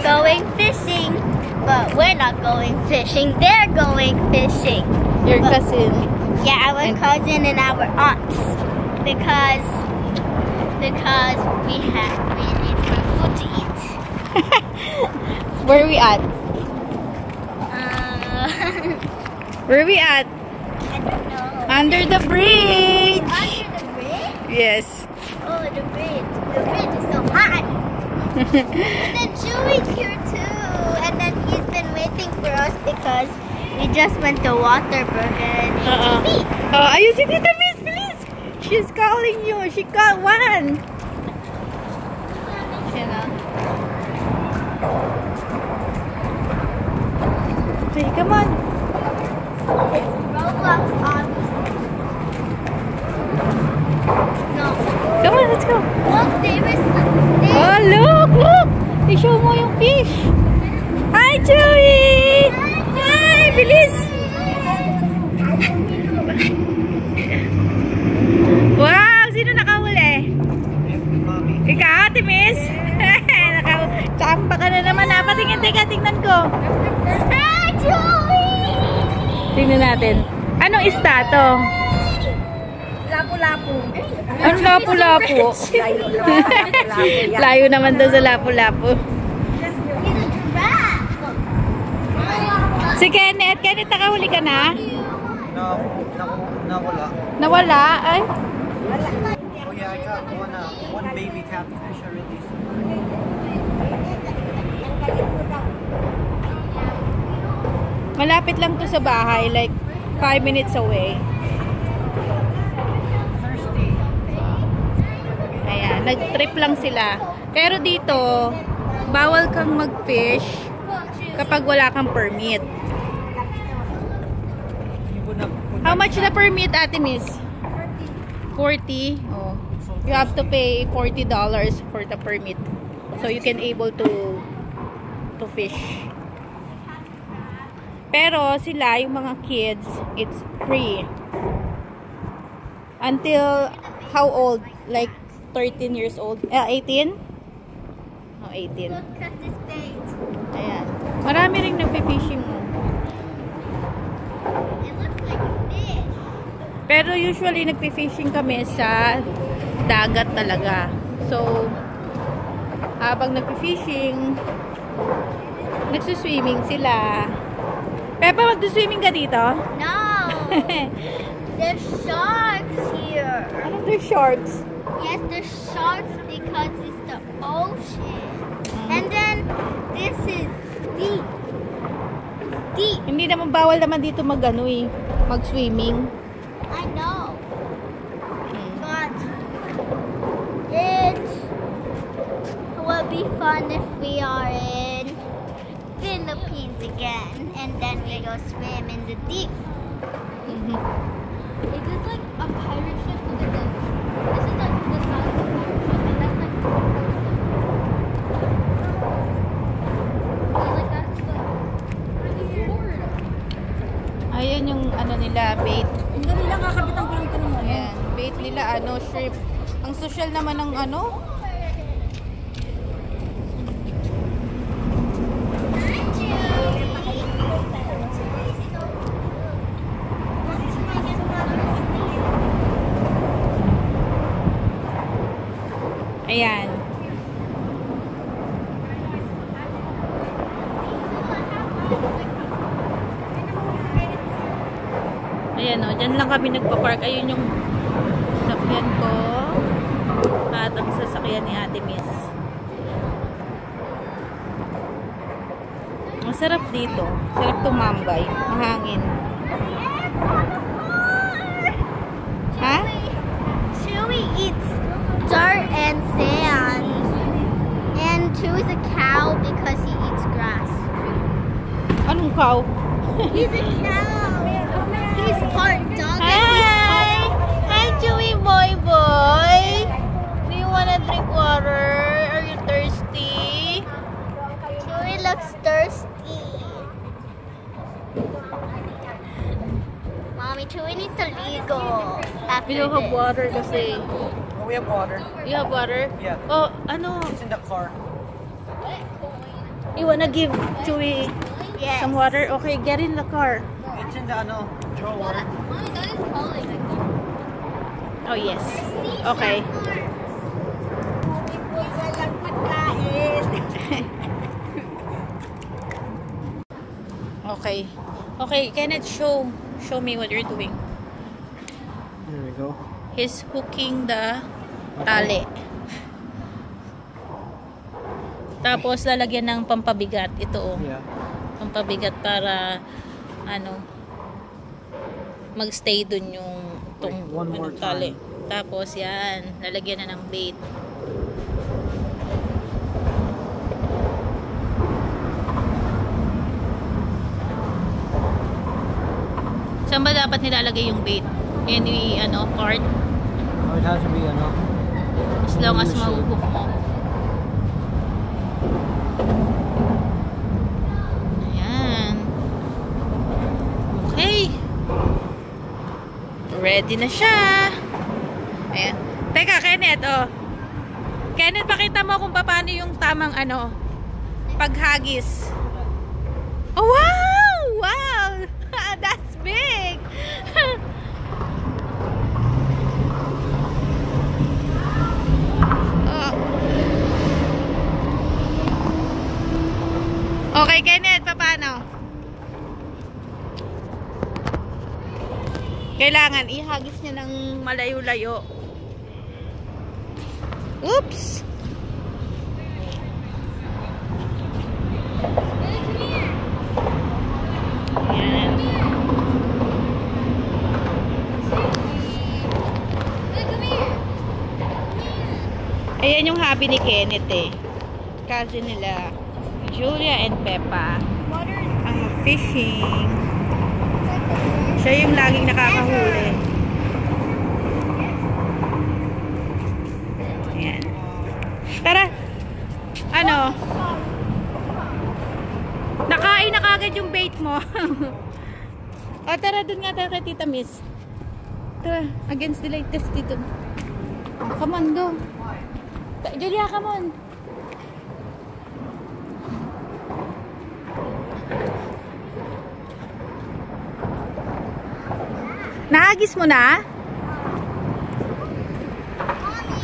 going fishing, but we're not going fishing. They're going fishing. Your cousin. Yeah, our cousin and our aunts, because we need some food to eat. Where are we at? Where are we at? I don't know. Under the bridge. Under the bridge? Yes. Oh, the bridge. The bridge is so hot. And then Chewy's here too. And then he's been waiting for us because we just went to Waterburger and ate meat. Oh, ayun si Tita Miss, please. She's calling you. She got one. You know. Okay, come on. Roblox on. No. Come on, let's go. Look, Davis. Oh, look. I-show mo yung fish. Hi, Chewy. Hi, bilis. Wow, sino nakahuli? Ikaw, Ate Miss? Chamba ka na naman. Patingin, tingnan ko. Hi, Chewy. Tingnan natin. Anong isda to? Lapu-lapu. Anong lapu-lapu? Layo naman daw sa lapu-lapu. Si Kenneth. Kenneth, nakahuli ka na? Nawala. Nawala? Ay? Oh yeah, I got one baby catfish already. Malapit lang to sa bahay. Like, 5 minutes away. Thirsty. Ayan, nag-trip lang sila. Pero dito, bawal kang mag-fish kapag wala kang permit. How much the permit, Ate Miss? 40. Oh. You have to pay $40 for the permit. So you can able to fish. Pero sila, yung mga kids, it's free. Until how old? Like 13 years old? 18? Oh, 18. Look at this bait. Ayan. Marami ring nagpe-fishing mo. It looks like fish. Pero usually nagpe-fishing kami sa dagat talaga. So, habang nagpe-fishing, nagsuswimming sila. Peppa, mag-swimming ka dito? No. There's sharks here. Anong there's sharks? Yes, there's sharks because it's the ocean. And then this is deep. Deep. Hindi naman bawal naman dito mag-swimming. I know. But it will be fun if we are in Philippines again, and then we go swim in the deep. Is this like a pirate ship? Look at this. This is like the size of a pirate ship, and that's like. See, like that's the. Ayan yung ano nila, bait. Hindi nila kakabit ang pinto mo. Ayan, bait nila, shrimp. Ang social naman ng Ayan. Ayan o, dyan lang kami nagpa-park. Ayun yung sasakyan ko. At ang sasakyan ni Ate Miss. Masarap dito. Sarap tumambay. Mahangin. Ha? Chewy eats dirt and sand. And Chew's a cow because he eats grass. Anong cow? He's a cow. He's part dog. Hi! Hi, Chewy boy. Do you wanna drink water? Are you thirsty? Chewy looks thirsty. Mommy, Chewy needs to go. We don't have water kasi. Oh, we have water. You have water? Yeah. Oh, ano? It's in the car. You wanna give Chewy Yes. some water? Okay, get in the car. It's in the drawer. That is calling. Oh, yes. Okay. Okay. Okay, Kenneth, show me what you're doing. Here we go. He's hooking the tali. Tapos lalagyan ng pampabigat. Ito oh. Yeah. Pampabigat para ano magstay dun yung Wait, one more tali. time. Tapos yan, lalagyan na ng bait. Saan ba dapat nilalagay yung bait? Any part? Oh, it has to be As long as Usually. mahuhok mo. Ayan. Okay. Ready na siya. Ayan. Teka, Kenneth, oh. Kenneth, pakita mo kung paano yung tamang paghagis. Oh, wow! Wow! That's big! Oh. Okay, Kenneth, paano? Kailangan ihagis niya ng malayo-layo. Oops! Ayan. Ayan yung hobby ni Kenneth eh. Cousin nila, Julia and Peppa. Ang fishing. Siya yung laging nakakahuli. Ayan. Tara! Nakain na kagad yung bait mo. O tara, dun nga tayo kay Tita Miss. Tara, against the light test dito. Oh, come on, go. Julia, come on. Nahagis mo na? Mommy,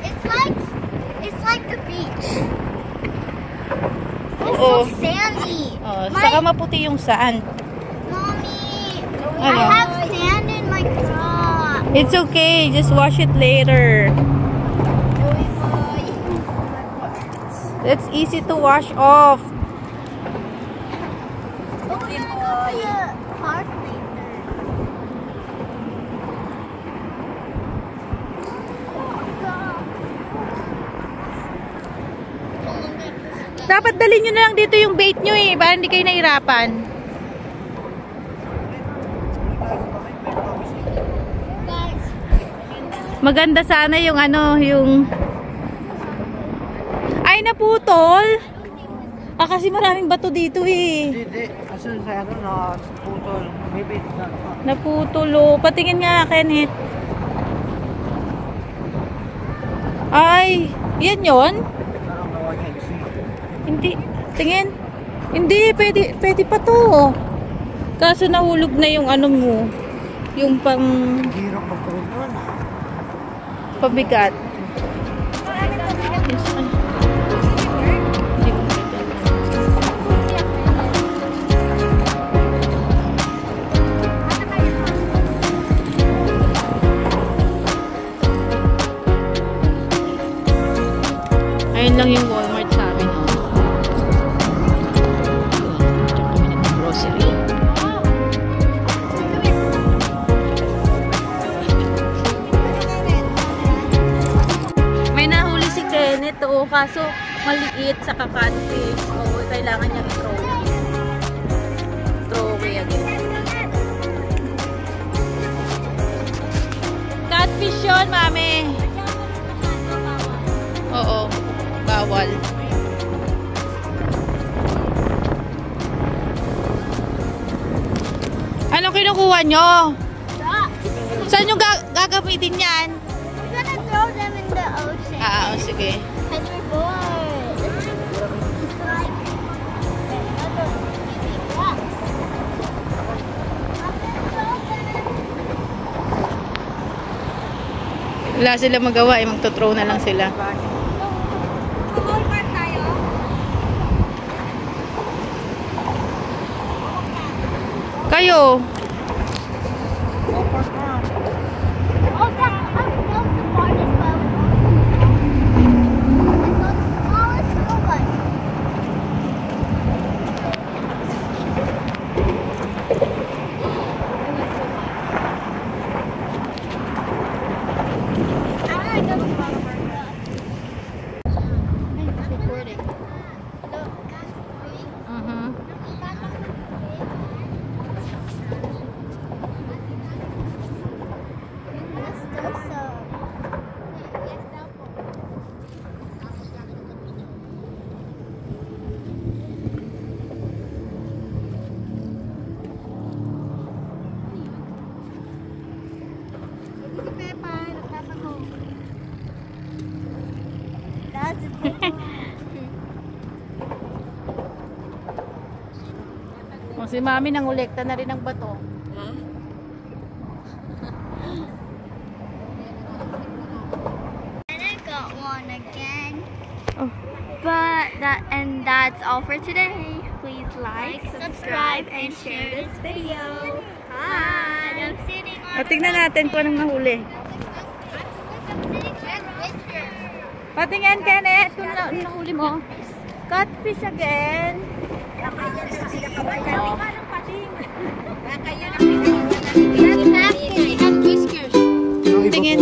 it's like the beach. It's Oo. so sandy. Oh, saka maputi yung sand. Mommy, Ano? I have sand in my crop. It's okay, just wash it later. It's easy to wash off. But we're gonna go to the park later. Dapat dalhin nyo na lang dito yung bait nyo eh, para hindi kayo nahirapan. Guys, Maganda sana yung yung... Ay, naputol! Ah, kasi maraming bato dito eh. Hindi. As soon as putol. Maybe it's not. Naputol oh. Patingin nga, Kenneth. Ay, yan yon? I don't know, I can't see. Hindi. Tingin. Hindi, pwede pa to. Kaso nahulog na yung mo. Yung pang Hirap magtawid nun. pabigat. Yes, ay. Hindi ko makita. Ayun lang yung Walmart sa amin. Oh. Tsaka kami nag-grocery. May nahuli si Kenneth, oh, kaso maliit sa catfish. Oh, kailangan niya i-throw. Throw away again. Catfish yun, mami. Oo, bawal. Anong kinukuha nyo? Saan nyo gagamitin yan? we're gonna throw them in the ocean. Ah, sige. Because we're bored. It's like Wala sila magawa, magto-throw na lang sila. Kayo. O, si Mami nangolekta na rin ng bato. And I got one again. Oh. And that's all for today. Please like, subscribe, and share this video. Bye. I'm sitting on. O, tignan natin kung anong nahuli. Patingin, Kenneth, kung anong nahuli mo. Catfish again. Tingin.